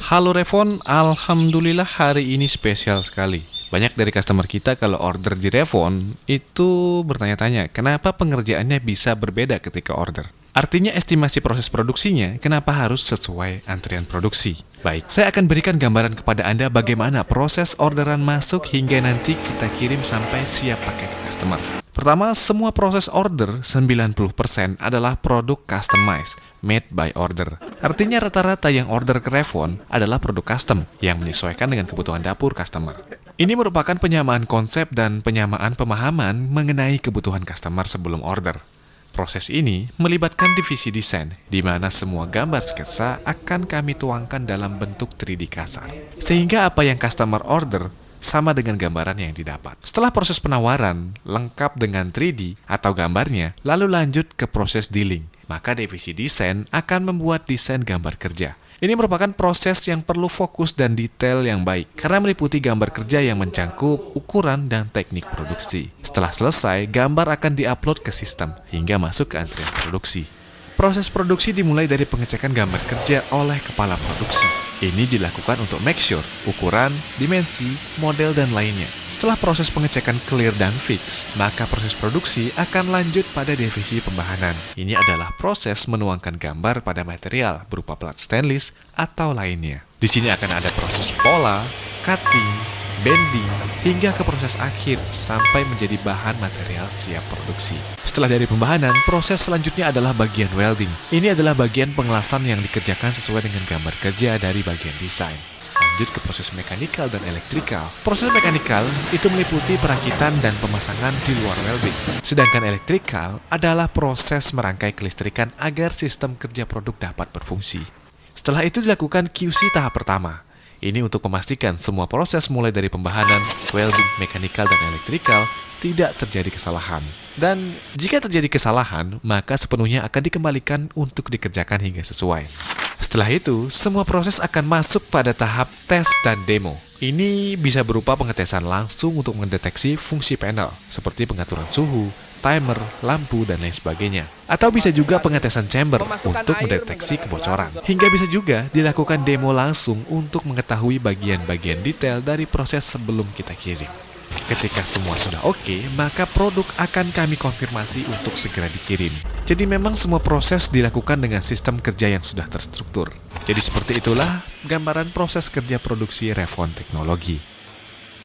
Halo Revon, alhamdulillah hari ini spesial sekali. Banyak dari customer kita kalau order di Revon itu bertanya-tanya kenapa pengerjaannya bisa berbeda ketika order. Artinya estimasi proses produksinya kenapa harus sesuai antrian produksi. Baik, saya akan berikan gambaran kepada Anda bagaimana proses orderan masuk hingga nanti kita kirim sampai siap pakai ke customer. Pertama, semua proses order 90% adalah produk customized, made by order. Artinya rata-rata yang order ke Revon adalah produk custom yang menyesuaikan dengan kebutuhan dapur customer. Ini merupakan penyamaan konsep dan penyamaan pemahaman mengenai kebutuhan customer sebelum order. Proses ini melibatkan divisi desain, di mana semua gambar sketsa akan kami tuangkan dalam bentuk 3D kasar. Sehingga apa yang customer order sama dengan gambaran yang didapat. Setelah proses penawaran lengkap dengan 3D atau gambarnya, lalu lanjut ke proses dealing. Maka divisi desain akan membuat desain gambar kerja. Ini merupakan proses yang perlu fokus dan detail yang baik, karena meliputi gambar kerja yang mencangkup ukuran dan teknik produksi. Setelah selesai, gambar akan diupload ke sistem, hingga masuk ke antrian produksi. Proses produksi dimulai dari pengecekan gambar kerja oleh kepala produksi. Ini dilakukan untuk make sure ukuran, dimensi, model, dan lainnya. Setelah proses pengecekan clear dan fix, maka proses produksi akan lanjut pada divisi pembahanan. Ini adalah proses menuangkan gambar pada material berupa plat stainless atau lainnya. Di sini akan ada proses pola, cutting, bending, hingga ke proses akhir sampai menjadi bahan material siap produksi. Setelah dari pembahanan, proses selanjutnya adalah bagian welding. Ini adalah bagian pengelasan yang dikerjakan sesuai dengan gambar kerja dari bagian desain. Lanjut ke proses mekanikal dan elektrikal. Proses mekanikal itu meliputi perakitan dan pemasangan di luar welding. Sedangkan elektrikal adalah proses merangkai kelistrikan agar sistem kerja produk dapat berfungsi. Setelah itu dilakukan QC tahap pertama. Ini untuk memastikan semua proses mulai dari pembahanan, welding, mekanikal, dan elektrikal tidak terjadi kesalahan. Dan jika terjadi kesalahan, maka sepenuhnya akan dikembalikan untuk dikerjakan hingga sesuai. Setelah itu, semua proses akan masuk pada tahap tes dan demo. Ini bisa berupa pengetesan langsung untuk mendeteksi fungsi panel, seperti pengaturan suhu, timer, lampu, dan lain sebagainya. Atau bisa juga pengetesan chamber untuk mendeteksi kebocoran. Hingga bisa juga dilakukan demo langsung untuk mengetahui bagian-bagian detail dari proses sebelum kita kirim. Ketika semua sudah oke, maka produk akan kami konfirmasi untuk segera dikirim. Jadi memang semua proses dilakukan dengan sistem kerja yang sudah terstruktur. Jadi seperti itulah gambaran proses kerja produksi Revon Teknologi.